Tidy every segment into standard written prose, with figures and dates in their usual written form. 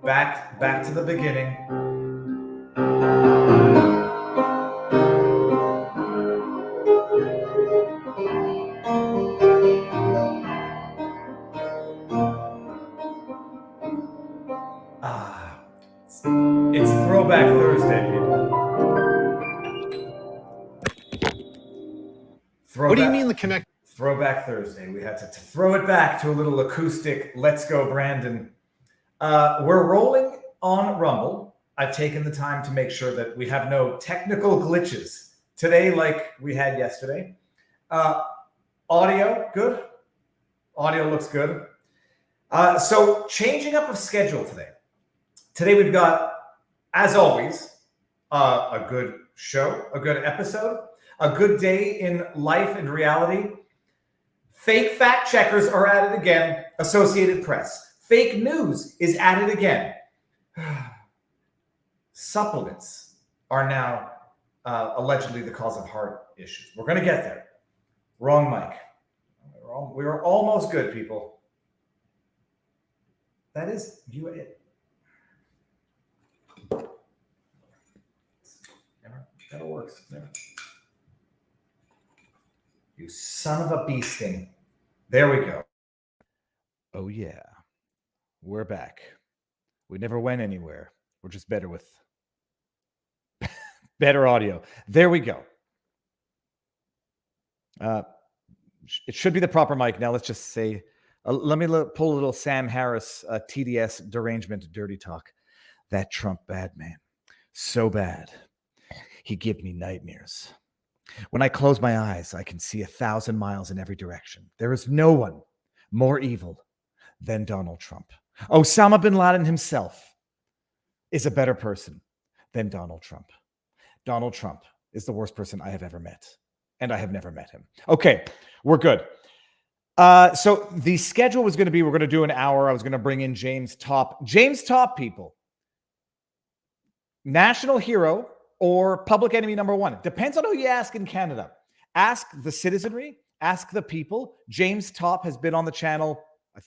Back to the beginning. Ah, it's Throwback Thursday, people. What do you mean the connect? Throwback Thursday. We had to throw it back to a little acoustic. Let's go, Brandon. We're rolling on Rumble. I've taken the time to make sure that we have no technical glitches today, like we had yesterday. Audio, good. Audio looks good. So changing up of schedule today. Today we've got, as always, a good show, a good episode, a good day in life and reality. Fake fact checkers are at it again. Associated Press. Fake news is at it again. Supplements are now allegedly the cause of heart issues. We're going to get there. Wrong mic. We were almost good, people. That is you. That works. Never. You son of a bee sting. There we go. Oh, yeah. We're back. We never went anywhere. We're just better with better audio. There we go. It should be the proper mic. Now let's just say, let me pull a little Sam Harris TDS derangement dirty talk. That Trump bad man. So bad. He give me nightmares. When I close my eyes, I can see 1,000 miles in every direction. There is no one more evil than Donald Trump. Osama bin Laden himself is a better person than Donald Trump. Donald Trump is the worst person I have ever met, and I have never met him. Okay, we're good. So the schedule was going to be, we're going to do an hour. I was going to bring in James Topp. James Topp, people. National hero or public enemy number one. Depends on who you ask in Canada. Ask the citizenry, ask the people. James Topp has been on the channel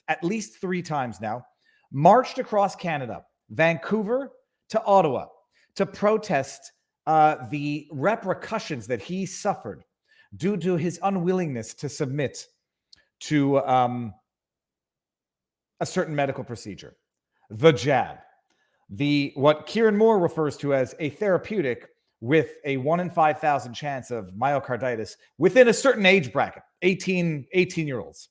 at least 3 times now. Marched across Canada, Vancouver to Ottawa, to protest the repercussions that he suffered due to his unwillingness to submit to a certain medical procedure, the jab. What Kieran Moore refers to as a therapeutic with a 1 in 5,000 chance of myocarditis within a certain age bracket, 18-year-olds.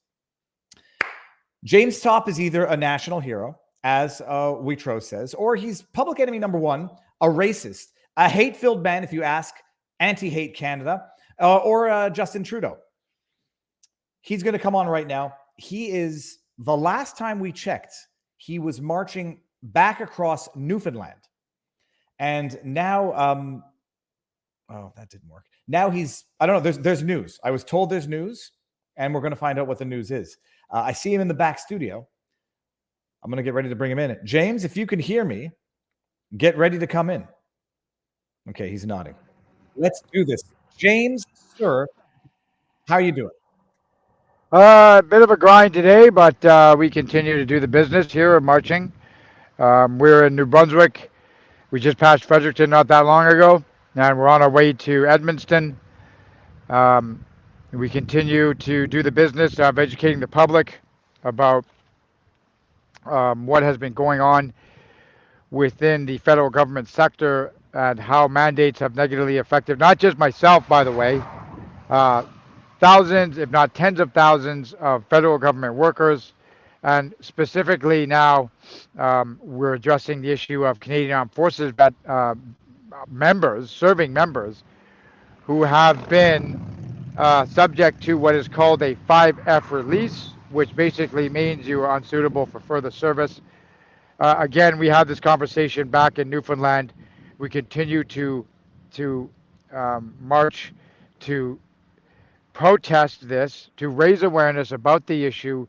James Topp is either a national hero, as Witro says, or he's public enemy number one, a racist, a hate-filled man, if you ask Anti-Hate Canada, or Justin Trudeau. He's going to come on right now. He is, the last time we checked, he was marching back across Newfoundland. And now, oh, that didn't work. Now he's, I don't know, there's news. I was told there's news, and we're going to find out what the news is. I see him in the back studio. I'm going to get ready to bring him in. James, if you can hear me, get ready to come in. Okay, he's nodding. Let's do this. James, sir, how are you doing? A bit of a grind today, but we continue to do the business here of marching. We're in New Brunswick. We just passed Fredericton not that long ago, and we're on our way to Edmundston. We continue to do the business of educating the public about what has been going on within the federal government sector and how mandates have negatively affected not just myself, by the way, thousands, if not tens of thousands of federal government workers. And specifically now, we're addressing the issue of Canadian Armed Forces members, serving members, who have been subject to what is called a 5F release, which basically means you are unsuitable for further service. Again, we had this conversation back in Newfoundland. We continue to march, to protest this, to raise awareness about the issue.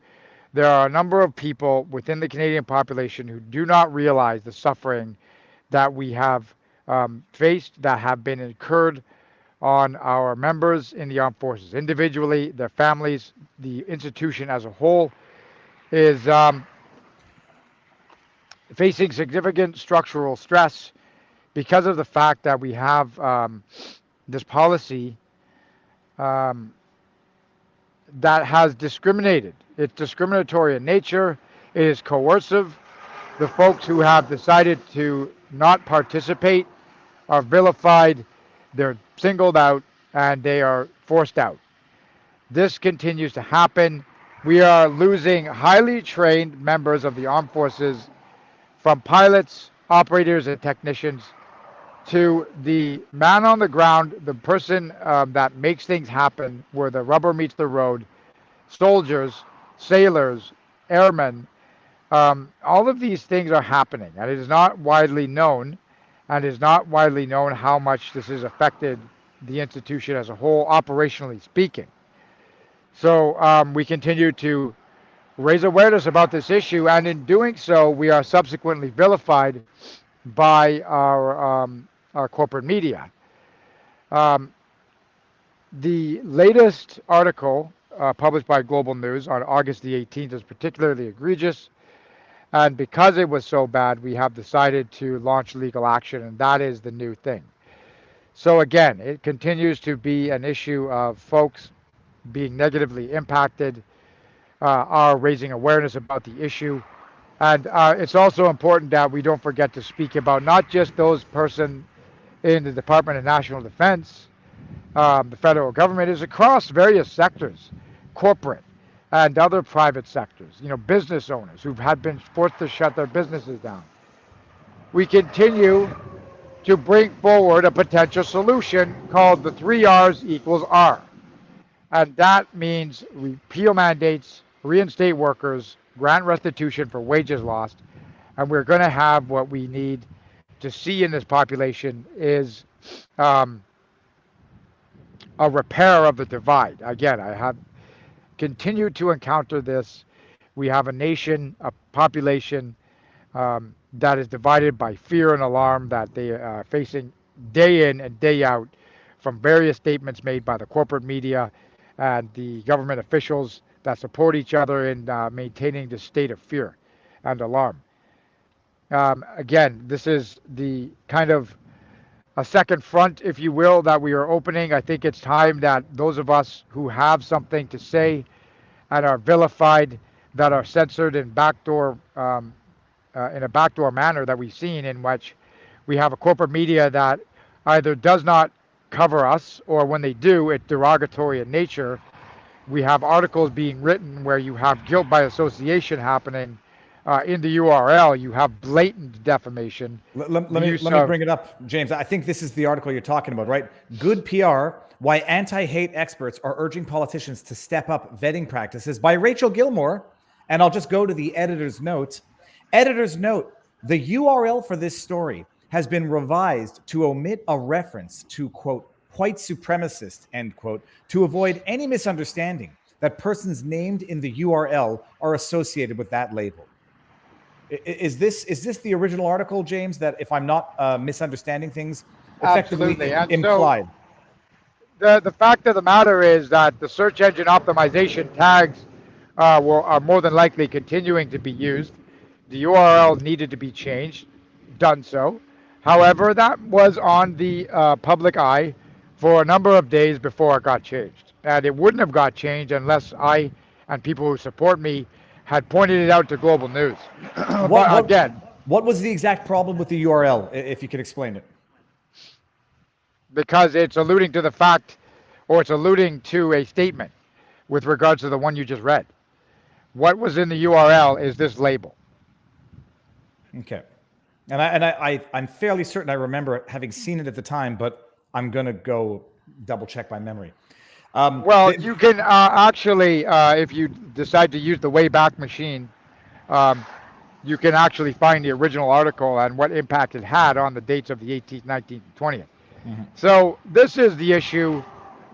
There are a number of people within the Canadian population who do not realize the suffering that we have faced, that have been incurred on our members in the armed forces, individually, their families, the institution as a whole. Is facing significant structural stress because of the fact that we have this policy um, that has discriminated. It's discriminatory in nature. It is coercive. The folks who have decided to not participate are vilified, they're singled out, and they are forced out. This continues to happen. We are losing highly trained members of the armed forces, from pilots, operators, and technicians to the man on the ground, the person that makes things happen where the rubber meets the road, soldiers, sailors, airmen. All of these things are happening, and it is not widely known, and it is not widely known how much this has affected the institution as a whole, operationally speaking. So we continue to raise awareness about this issue, and in doing so, we are subsequently vilified by our corporate media. Um, the latest article published by Global News on August the 18th is particularly egregious, and because it was so bad, we have decided to launch legal action, and that is the new thing. So again, it continues to be an issue of folks being negatively impacted, are raising awareness about the issue. And it's also important that we don't forget to speak about not just those person in the Department of National Defense, the federal government, is across various sectors, corporate and other private sectors, business owners who've had been forced to shut their businesses down. We continue to bring forward a potential solution called the 3 R's equals R. And that means repeal mandates, reinstate workers, grant restitution for wages lost, and we're going to have what we need to see in this population is a repair of the divide. Again, I have continued to encounter this. We have a nation, a population that is divided by fear and alarm that they are facing day in and day out from various statements made by the corporate media and the government officials that support each other in maintaining the state of fear and alarm. Again, this is the kind of a second front, if you will, that we are opening. I think it's time that those of us who have something to say and are vilified, that are censored in in a backdoor manner that we've seen, in which we have a corporate media that either does not cover us, or when they do, it's derogatory in nature. We have articles being written where you have guilt by association happening in the URL. You have blatant defamation. Let me bring it up, James. I think this is the article you're talking about, right? Good PR, why anti-hate experts are urging politicians to step up vetting practices, by Rachel Gilmore. And I'll just go to the editor's note. Editor's note, the URL for this story has been revised to omit a reference to, quote, white supremacist, end quote, to avoid any misunderstanding that persons named in the URL are associated with that label. Is this the original article, James, that, if I'm not misunderstanding things, effectively implied? So the fact of the matter is that the search engine optimization tags are more than likely continuing to be used. The URL needed to be changed, done so. However, that was on the public eye for a number of days before it got changed. And it wouldn't have got changed unless I and people who support me had pointed it out to Global News. What was the exact problem with the URL, if you could explain it? Because it's alluding to the fact, or it's alluding to a statement with regards to the one you just read. What was in the URL is this label. Okay. And I'm fairly certain I remember having seen it at the time, but I'm going to go double check my memory. You can actually, if you decide to use the Wayback Machine, you can actually find the original article and what impact it had on the dates of the 18th, 19th, and 20th. Mm-hmm. So this is the issue.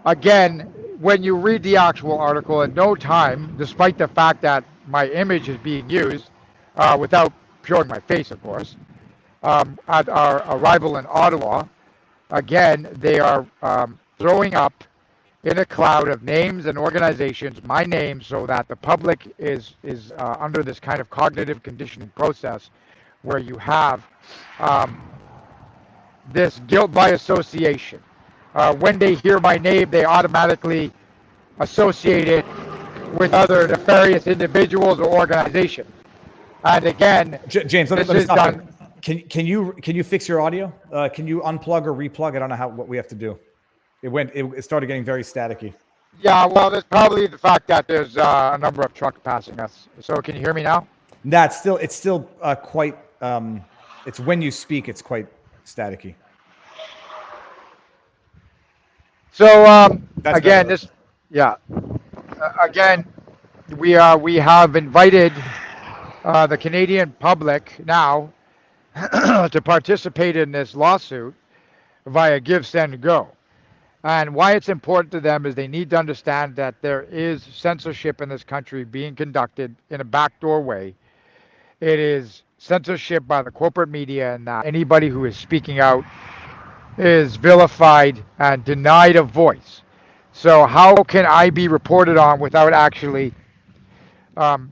Again, when you read the actual article, at no time, despite the fact that my image is being used, without showing my face, of course, at our arrival in Ottawa, again, they are throwing up in a cloud of names and organizations my name, so that the public is under this kind of cognitive conditioning process where you have um, this guilt by association. When they hear my name, they automatically associate it with other nefarious individuals or organizations. And again, James, let this me is stop done. you. Can you fix your audio? Can you unplug or replug? I don't know what we have to do. It started getting very staticky. Yeah, well, there's probably the fact that there's a number of trucks passing us. So can you hear me now? Nah, it's still quite. It's when you speak, it's quite staticky. So That's again, better. this, yeah, again, we have invited the Canadian public now to participate in this lawsuit via Give, Send, Go. And why it's important to them is they need to understand that there is censorship in this country being conducted in a backdoor way. It is censorship by the corporate media, and that anybody who is speaking out is vilified and denied a voice. So, how can I be reported on without actually um,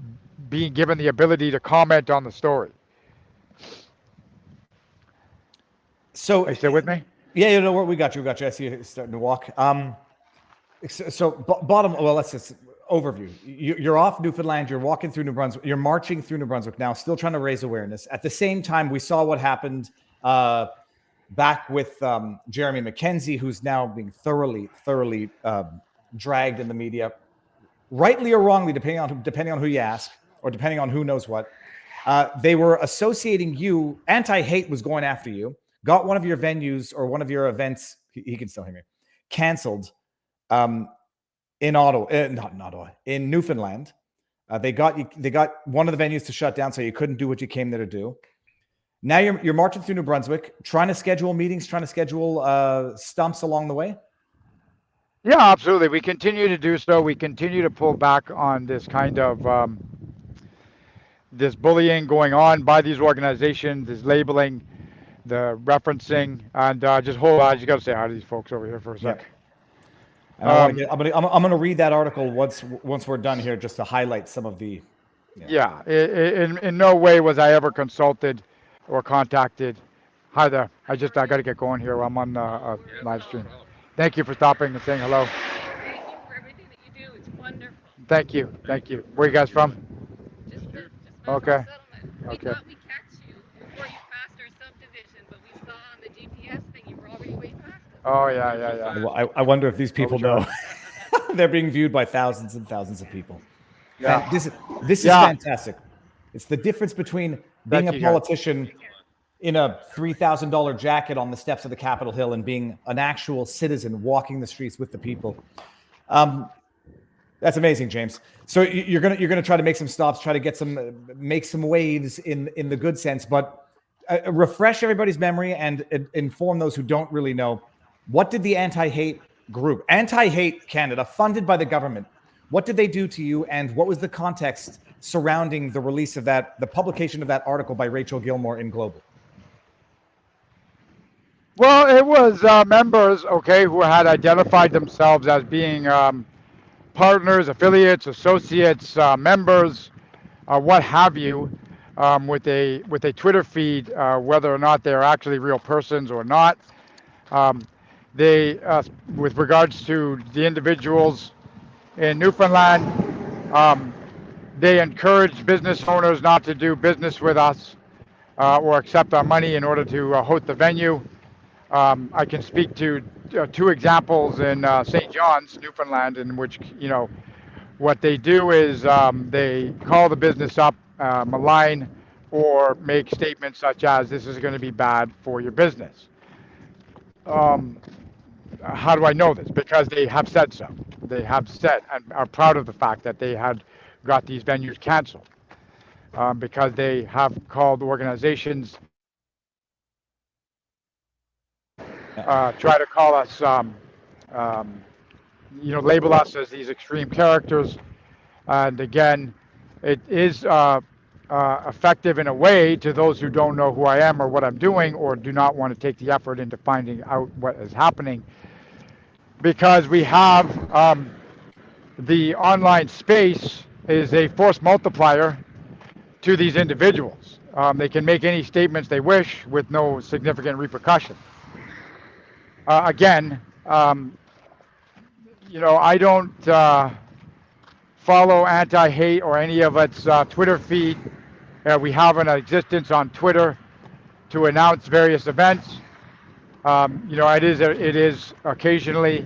being given the ability to comment on the story? So, Are you still with me? yeah, you know what? We got you. We got you. I see you starting to walk. Bottom. Well, let's just overview. You're off Newfoundland. You're walking through New Brunswick. You're marching through New Brunswick now, still trying to raise awareness. At the same time, we saw what happened back with Jeremy McKenzie, who's now being thoroughly dragged in the media, rightly or wrongly, depending on who you ask, or depending on who knows what. They were associating you. Anti-hate was going after you. Got one of your venues or one of your events. He can still hear me. Canceled. In Ottawa, not in Ottawa, in Newfoundland. They got one of the venues to shut down, so you couldn't do what you came there to do. Now you're marching through New Brunswick, trying to schedule meetings, trying to schedule stumps along the way. Yeah, absolutely. We continue to do so. We continue to pull back on this kind of this bullying going on by these organizations, this labeling, the referencing, and just hold on. I just got to say hi to these folks over here for a sec. Yeah. And I'm gonna read that article once we're done here, just to highlight some of the. Yeah. In no way was I ever consulted or contacted. Hi there. I got to get going here. I'm on a live stream. Thank you for stopping and saying hello. Thank you for everything that you do. It's wonderful. Thank you. Thank you. Where are you guys from? Just Okay. settlement. We Okay. thought we catch you before you passed our subdivision, but we saw on the GPS thing you were already way past us. Oh yeah. I wonder if these people sure. know they're being viewed by thousands and thousands of people. Yeah. This is Yeah. fantastic. It's the difference between being Thank a you, guys. politician in a $3,000 jacket on the steps of the Capitol Hill and being an actual citizen walking the streets with the people. That's amazing, James. So you're gonna try to make some stops, try to make some waves in the good sense, but refresh everybody's memory and inform those who don't really know. What did the Anti-Hate group, Anti-Hate Canada, funded by the government, what did they do to you, and what was the context surrounding the release of the publication of that article by Rachel Gilmore in Global? Well, it was members, okay, who had identified themselves as being partners, affiliates, associates, members, what have you, with a Twitter feed, whether or not they're actually real persons or not. They, with regards to the individuals in Newfoundland, they encouraged business owners not to do business with us or accept our money in order to host the venue. I can speak to two examples in St. John's, Newfoundland, in which, what they do is they call the business up, malign, or make statements such as, this is going to be bad for your business. How do I know this? Because they have said so. They have said and are proud of the fact that they had got these venues canceled because they have called organizations try to call us, label us as these extreme characters. And again, it is effective in a way to those who don't know who I am or what I'm doing or do not want to take the effort into finding out what is happening. Because we have the online space is a force multiplier to these individuals. They can make any statements they wish with no significant repercussion. Again, I don't follow anti-hate or any of its Twitter feed. We have an existence on Twitter to announce various events. It is occasionally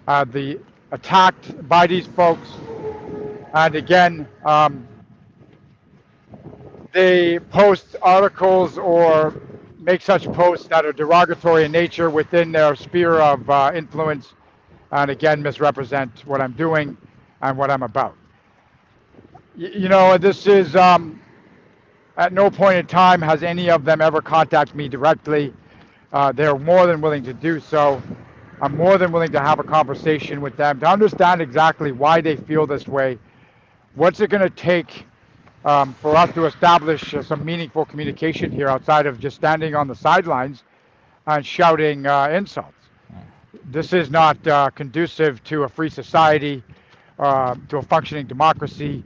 the attacked by these folks, and again, they post articles or make such posts that are derogatory in nature within their sphere of influence, and again misrepresent what I'm doing and what I'm about. This is at no point in time has any of them ever contacted me directly. They're more than willing to do so. I'm more than willing to have a conversation with them to understand exactly why they feel this way. What's it going to take for us to establish some meaningful communication here outside of just standing on the sidelines and shouting insults? This is not conducive to a free society, to a functioning democracy.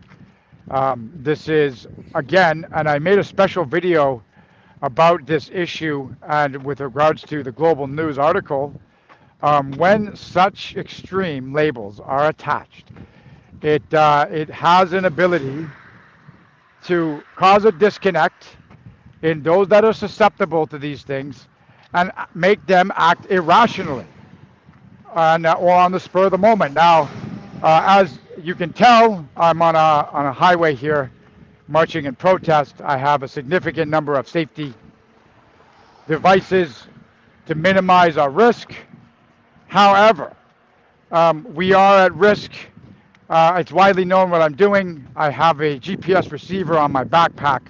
This is, again, and I made a special video about this issue and with regards to the Global News article, when such extreme labels are attached, it has an ability to cause a disconnect in those that are susceptible to these things and make them act irrationally and, or on the spur of the moment. Now, as you can tell, I'm on a highway here marching in protest. I have a significant number of safety devices to minimize our risk. However, we are at risk. It's widely known what I'm doing. I have a GPS receiver on my backpack.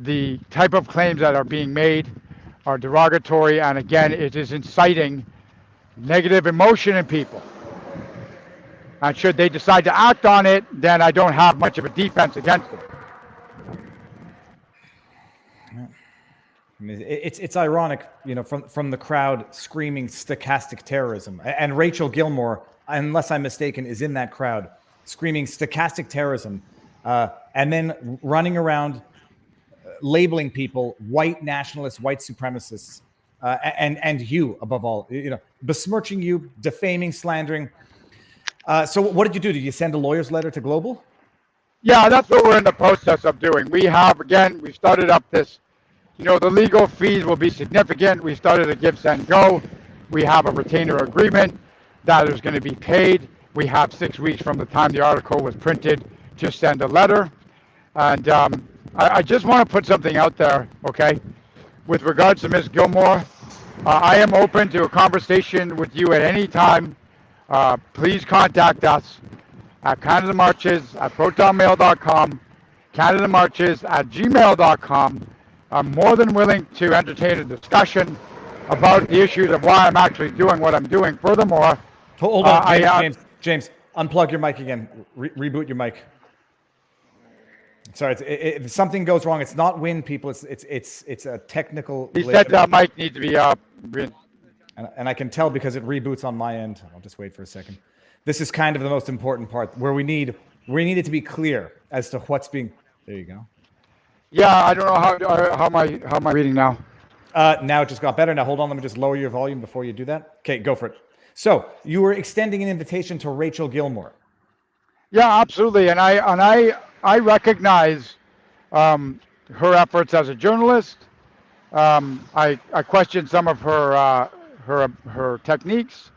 The type of claims that are being made are derogatory, and again, it is inciting negative emotion in people. And should they decide to act on it, then I don't have much of a defense against it. I mean, it's ironic, from the crowd screaming stochastic terrorism, and Rachel Gilmore, unless I'm mistaken, is in that crowd screaming stochastic terrorism, and then running around labeling people white nationalists, white supremacists, and you above all, besmirching you, defaming, slandering. So what did you do? Did you send a lawyer's letter to Global? Yeah, that's what we're in the process of doing. We started up this. The legal fees will be significant. We started a give, send, go. We have a retainer agreement that is going to be paid. We have 6 weeks from the time the article was printed to send a letter. And I just want to put something out there, okay? With regards to Ms. Gilmore, I am open to a conversation with you at any time. Please contact us at CanadaMarches@protonmail.com, CanadaMarches@gmail.com. I'm more than willing to entertain a discussion about the issues of why I'm actually doing what I'm doing. Furthermore, hold on, James, unplug your mic again. Reboot your mic. Sorry, if something goes wrong, it's not wind, people. It's a technical. He said that mic needs to be up. And I can tell because it reboots on my end. I'll just wait for a second. This is kind of the most important part where we need it to be clear as to what's being. There you go. Yeah, I don't know how am I reading now? Now it just got better. Now hold on, let me just lower your volume before you do that. Okay, go for it. So you were extending an invitation to Rachel Gilmore. Yeah, absolutely, and I recognize her efforts as a journalist. I question some of her techniques.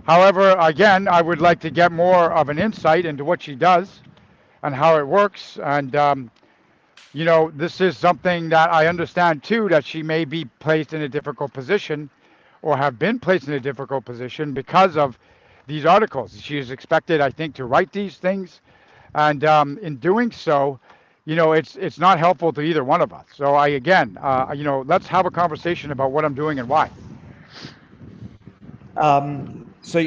However, again, I would like to get more of an insight into what she does and how it works. And this is something that I understand too, that she may be placed in a difficult position or have been placed in a difficult position because of these articles. She is expected, I think, to write these things. And in doing so, it's not helpful to either one of us. So let's have a conversation about what I'm doing and why. So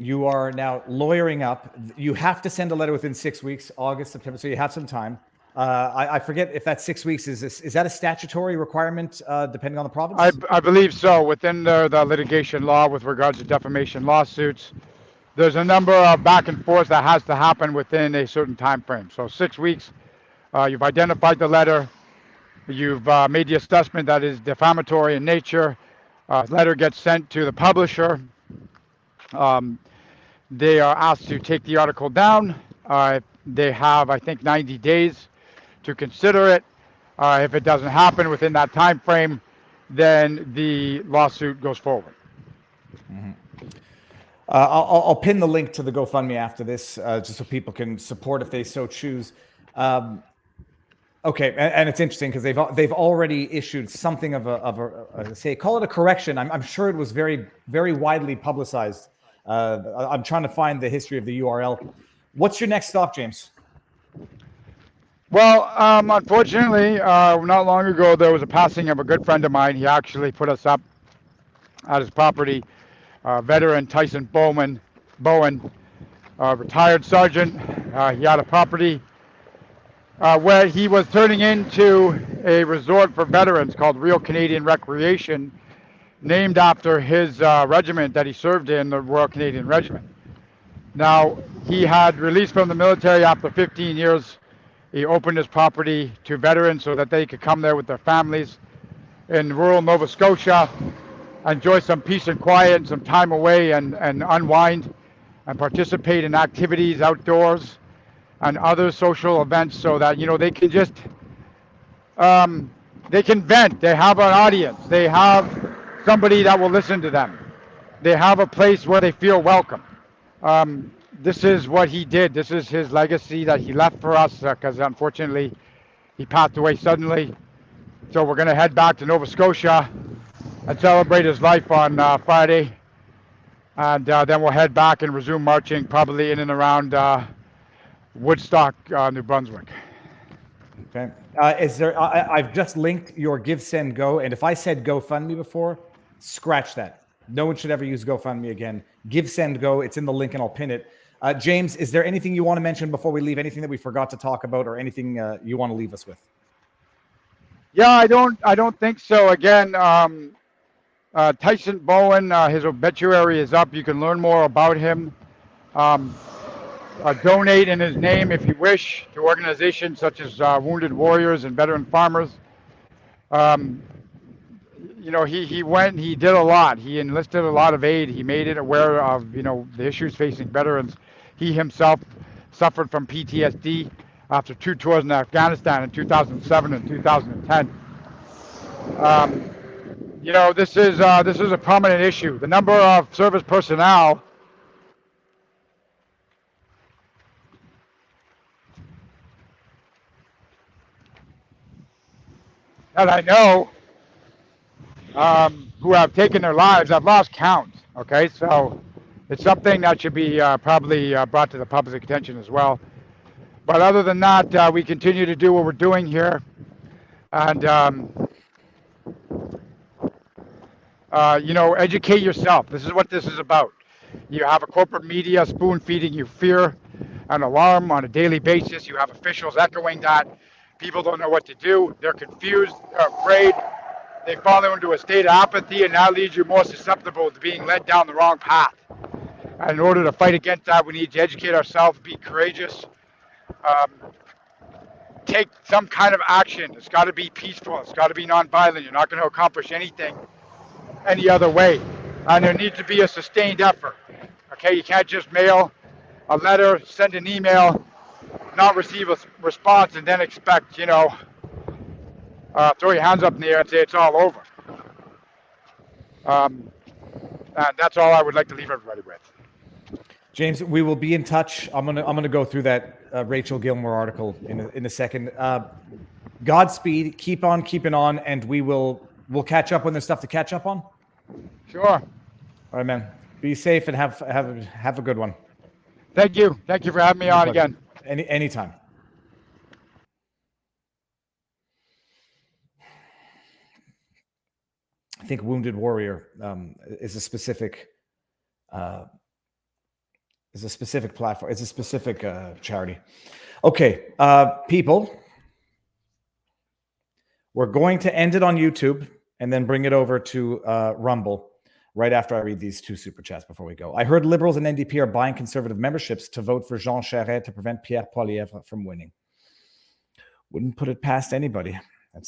you are now lawyering up. You have to send a letter within 6 weeks, August, September. So you have some time. I forget if that 6 weeks is that a statutory requirement depending on the province? I believe so. Within the litigation law with regards to defamation lawsuits, there's a number of back and forth that has to happen within a certain time frame. So 6 weeks You've identified the letter. You've made the assessment that is defamatory in nature. Letter gets sent to the publisher. Um, they are asked to take the article down. They have, I think, 90 days to consider it. If it doesn't happen within that time frame, then the lawsuit goes forward. Mm-hmm. I'll pin the link to the GoFundMe after this, just so people can support if they so choose. Okay, and it's interesting because they've already issued something of a say, call it a correction. I'm sure it was very, very widely publicized. I'm trying to find the history of the URL. What's your next stop, James? Well, unfortunately, not long ago there was a passing of a good friend of mine. He actually put us up at his property. Veteran Tyson Bowen, retired sergeant. He had a property where he was turning into a resort for veterans called Real Canadian Recreation, named after his regiment that he served in, the Royal Canadian Regiment. Now, he had released from the military after 15 years. He opened his property to veterans so that they could come there with their families in rural Nova Scotia, enjoy some peace and quiet and some time away and unwind and participate in activities outdoors and other social events so that, they can just, they can vent. They have an audience. They have somebody that will listen to them. They have a place where they feel welcome. This is what he did. This is his legacy that he left for us because unfortunately he passed away suddenly. So we're going to head back to Nova Scotia and celebrate his life on Friday. And then we'll head back and resume marching probably in and around Woodstock, New Brunswick. Okay. I've just linked your Give, Send, Go. And if I said GoFundMe before, scratch that. No one should ever use GoFundMe again. Give, Send, Go. It's in the link and I'll pin it. James, is there anything you want to mention before we leave? Anything that we forgot to talk about or anything you want to leave us with? Yeah, I don't think so. Again, Tyson Bowen, his obituary is up. You can learn more about him. Donate in his name if you wish to organizations such as Wounded Warriors and Veteran Farmers. He went, he did a lot. He enlisted a lot of aid. He made it aware of, the issues facing veterans. He himself suffered from PTSD after 2 tours in Afghanistan in 2007 and 2010. This is a prominent issue. The number of service personnel that I know who have taken their lives, I've lost count. Okay, so it's something that should be probably brought to the public's attention as well. But other than that, we continue to do what we're doing here, and educate yourself. This is what this is about. You have a corporate media spoon feeding you fear and alarm on a daily basis. You have officials echoing that. People don't know what to do. They're confused, they're afraid. They fall into a state of apathy, and that leaves you more susceptible to being led down the wrong path. And in order to fight against that, we need to educate ourselves, be courageous, take some kind of action. It's got to be peaceful. It's got to be nonviolent. You're not going to accomplish anything any other way. And there needs to be a sustained effort. Okay, you can't just mail a letter, send an email, not receive a response, and then expect, throw your hands up in the air and say it's all over. And that's all I would like to leave everybody with. James, we will be in touch. I'm gonna go through that Rachel Gilmore article in a second. Godspeed. Keep on keeping on, and we'll catch up when there's stuff to catch up on. Sure. All right, man. Be safe and have a good one. Thank you. Thank you for having me on again. Anytime. I think Wounded Warrior is a specific platform. It's a specific charity. Okay, people, we're going to end it on YouTube and then bring it over to Rumble right after I read these 2 super chats before we go. I heard Liberals and NDP are buying Conservative memberships to vote for Jean Charest to prevent Pierre Poilievre from winning. Wouldn't put it past anybody.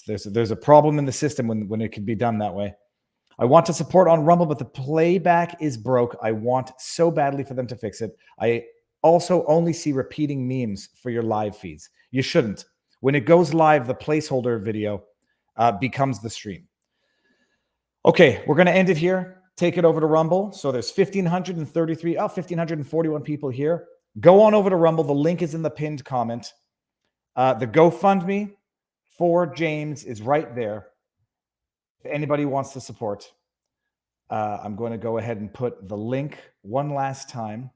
There's a problem in the system when it can be done that way. I want to support on Rumble, but the playback is broke. I want so badly for them to fix it. I also only see repeating memes for your live feeds. You shouldn't. When it goes live, the placeholder video becomes the stream. Okay, we're going to end it here. Take it over to Rumble. So there's 1,541 people here. Go on over to Rumble. The link is in the pinned comment. The GoFundMe for James is right there. If anybody wants to support, I'm going to go ahead and put the link one last time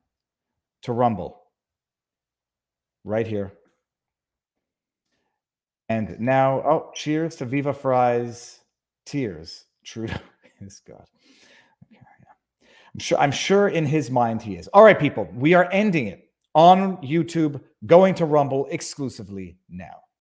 to Rumble right here. And now, oh, cheers to Viva Fries. Tears. Trudeau is God. Okay, yeah. I'm sure in his mind he is. All right, people, we are ending it on YouTube, going to Rumble exclusively now.